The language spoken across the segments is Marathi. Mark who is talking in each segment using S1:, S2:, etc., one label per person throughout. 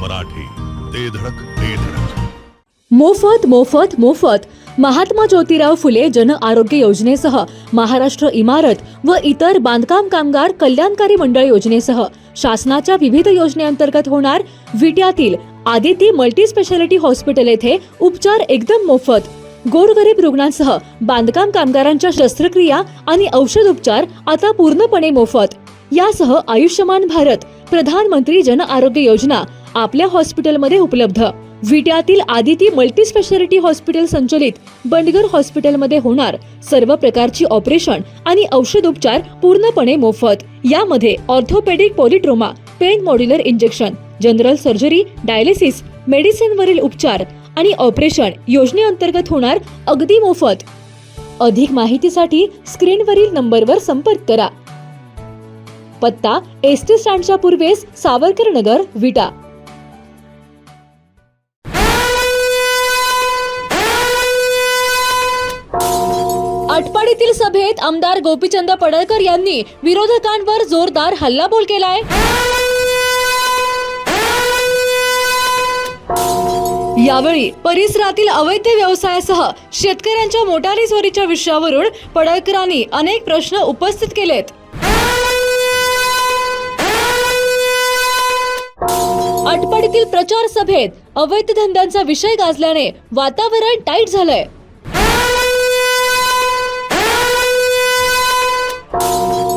S1: मराठी, ते धडक ते धडक.
S2: मोफत मोफत मोफत महात्मा ज्योतिराव फुले जन आरोग्य योजनेसह महाराष्ट्र इमारत व इतर बांधकाम कामगार कल्याणकारी मंडळ योजनेसह शासनाच्या विविध योजनेअंतर्गत होणार विट्यातील आदिती मल्टी स्पेशालिटी हॉस्पिटल येथे उपचार एकदम मोफत. गोरगरीब रुग्णांसह बांधकाम कामगारांच्या शस्त्रक्रिया आणि औषध उपचार आता पूर्णपणे मोफत. यासह आयुष्यमान भारत प्रधानमंत्री जन आरोग्य योजना आपल्या हॉस्पिटलमध्ये उपलब्ध. विट्यातील आदिती मल्टी स्पेशालिटी हॉस्पिटल संचलित बंडगर हॉस्पिटलमध्ये होणार सर्व प्रकारची ऑपरेशन आणि औषध उपचार पूर्णपणे मोफत. यामध्ये orthopaedic, पॉलिट्रोमा, pen modular injection, general surgery, dialysis, medicine वरील उपचार आणि ऑपरेशन योजनेअंतर्गत होणार अगदी मोफत. अधिक माहितीसाठी स्क्रीनवरील नंबरवर संपर्क करा. पत्ता एसटी स्टँडच्या पूर्वेस सावरकर नगर, विटा. आटपाडीतील सभेत आमदार गोपीचंद पडळकर यांनी विरोधकांवर जोरदार हल्लाबोल केलाय. यावेळी परिसरातील अवैध व्यवसायासह शेतकऱ्यांच्या मोटारी चोरीच्या विषयावरून पडळकरांनी अनेक प्रश्न उपस्थित केलेत. आटपाडीतील प्रचार सभेत अवैध धंद्यांचा विषय गाजल्याने वातावरण टाईट झालंय.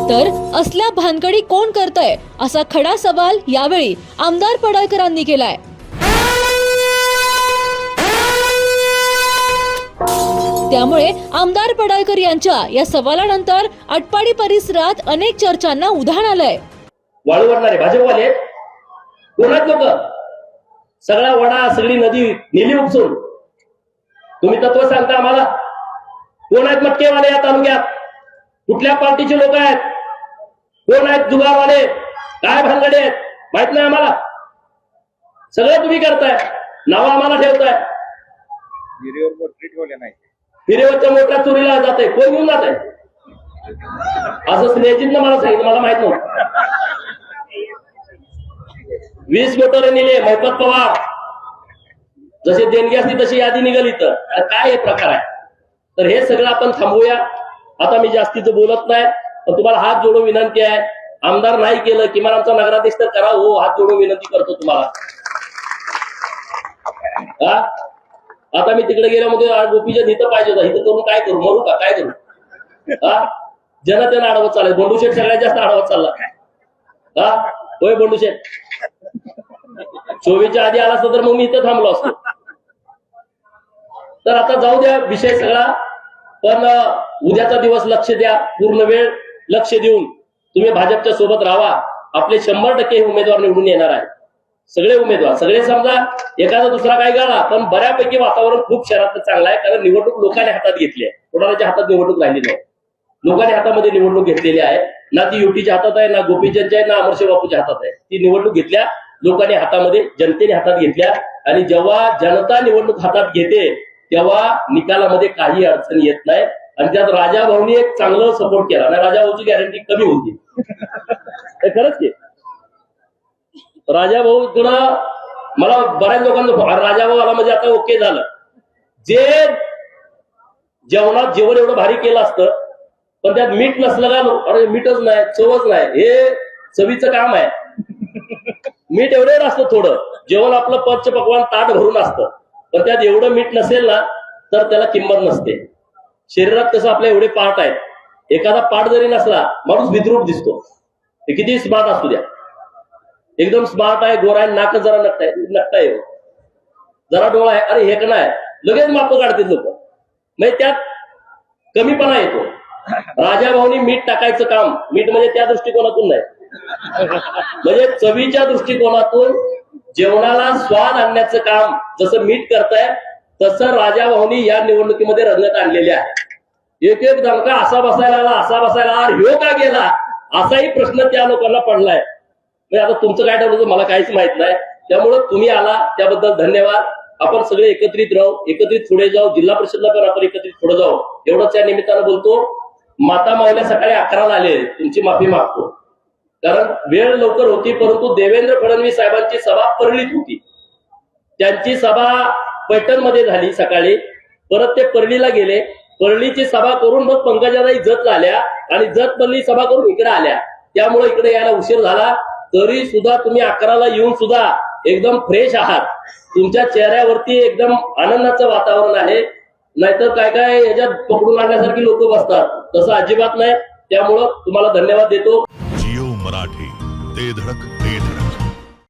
S2: तर असल्या भानगडी कोण करतय असा खडा सवाल यावेळी आमदार पडळकरांनी केलाय. त्यामुळे आमदार पडळकर यांच्या या सवालानंतर आटपाडी परिसरात अनेक चर्चांना उधाण आलंय.
S3: वाळू वरणारे भाजपवाले कोणाच लोक सगळा वडा सगळी नदी नेली उपसून तुम्ही तत्व सांगता आम्हाला. कोण आहेत मटकेवाले या तालुक्यात? कुठल्या पार्टीचे लोक आहेत? कोण आहेत जुगारवाले? काय भानगडे आहेत माहित नाही आम्हाला. सगळं तुम्ही करताय, नाव आम्हाला ठेवताय. हिरेवरच्या मोठ्या चोरीला जाते कोण घेऊन जात आहे असं स्नेहजीतनं मला सांगितलं, मला माहित नव्हतं. 20 मोटर नेले मोफत पवार. जसे देणगी असती तशी यादी निघाली. तर काय हे प्रकार आहे? तर हे सगळं आपण थांबवूया. आता मी जास्तीचं बोलत नाही, पण तुम्हाला हात जोडून विनंती आहे. आमदार नाही केलं किमान आमचा नगराध्यक्ष तर करा. हो, हात जोडून विनंती करतो तुम्हाला. आता मी तिकडे गेल्यामध्ये गोपीचंद इथं पाहिजे होता. इथं करून काय करू? मरू का? काय करू? जनतेनं आडवत चाललाय. बंडूशेठ सगळ्यात जास्त आडवत चालला. होय बंडूशेठ, 24च्या आधी आला असता तर मग मी इथं थांबलो असतो. तर आता जाऊ द्या विषय सगळा. पण उद्याचा दिवस लक्ष द्या, पूर्ण वेळ लक्ष देऊन तुम्ही भाजपच्या सोबत राहा. आपले 100% उमेदवार निवडून येणार आहे. सगळे उमेदवार, सगळे समजा एखादा दुसरा काय गाळा, पण बऱ्यापैकी वातावरण खूप शहरात चांगलं आहे. कारण निवडणूक लोकांनी हातात घेतली आहे. कोणाच्या हातात निवडणूक राहिली नाही. लोकांनी हातामध्ये निवडणूक घेतलेली आहे. ना ती युटीच्या हातात आहे, ना गोपीचंदच्या आहे, ना अमरशे बापूच्या हातात आहे. ती निवडणूक घेतल्या लोकांनी हातामध्ये, जनतेने हातात घेतल्या. आणि जेव्हा जनता निवडणूक हातात घेते तेव्हा निकालामध्ये काही अडचण येत नाही. आणि त्यात राजाभाऊनी एक चांगलं सपोर्ट केला. आणि राजाभाऊची गॅरंटी कमी होती. खरंच की राजाभाऊ कडं मला बऱ्याच लोकांना राजाभाऊ आला म्हणजे आता ओके झालं. जे जेवणात जेवण एवढं भारी केलं असतं पण त्यात मीठ नसलं का, अरे मीठच नाही, चवच नाही. हे चवीचं काम आहे. मीठ एवढं असतं थोडं. जेवण आपलं पंच पकवान ताट भरून असतं, पण त्यात एवढं मीठ नसेल ना तर त्याला किंमत नसते. शरीरात कसं आपल्या एवढे पार्ट आहेत. एखादा पार्ट जरी नसला माणूस विद्रूप दिसतो. ते किती स्मार्ट असू द्या. एकदम स्मार्ट आहे, गोरा आहे, नाक जरा नकटाय, जरा डोळा आहे, अरे हे का नाही, लगेच माप काढतील लोक. म्हणजे त्यात कमीपणा येतो. राजाभाऊनी मीठ टाकायचं काम, मीठ म्हणजे त्या दृष्टिकोनातून नाही, म्हणजे चवीच्या दृष्टिकोनातून जेवणाला स्वाद आणण्याचं काम जसं मीठ करताय तसं राजाभाऊनी या निवडणुकीमध्ये रंगत आणलेले आहे. एक एक दणका असा बसायला आला, असा बसायला आला, ह्यो का गेला असाही प्रश्न त्या लोकांना पडलाय. आता तुमचं काय ठरवलं मला काहीच माहित नाही. त्यामुळे तुम्ही आला त्याबद्दल धन्यवाद. आपण सगळे एकत्रित राहू, एकत्रित पुढे जाऊ. जिल्हा परिषदला पण आपण एकत्रित पुढे जाऊ एवढंच या निमित्तानं बोलतो. माता माऊल्या सकाळी 11ला आले, तुमची माफी मागतो. कारण वेळ लवकर होती, परंतु देवेंद्र फडणवीस साहेबांची सभा परळीत होती. त्यांची सभा पैठणमध्ये झाली सकाळी, परत ते परळीला गेले. परळीची सभा करून मग पंकजाताई जतला आल्या आणि जतमधली सभा करून इकडे आल्या. त्यामुळे इकडे यायला उशीर झाला. तरी सुद्धा तुम्ही 11ला येऊन सुद्धा एकदम फ्रेश आहात. तुमच्या चेहऱ्यावरती एकदम आनंदाचं वातावरण आहे. नाहीतर काय काय याच्यात पकडून आणण्यासारखी लोक बसतात, तसं अजिबात नाही. त्यामुळं तुम्हाला धन्यवाद देतो.
S1: जिओ मराठी, ते धडक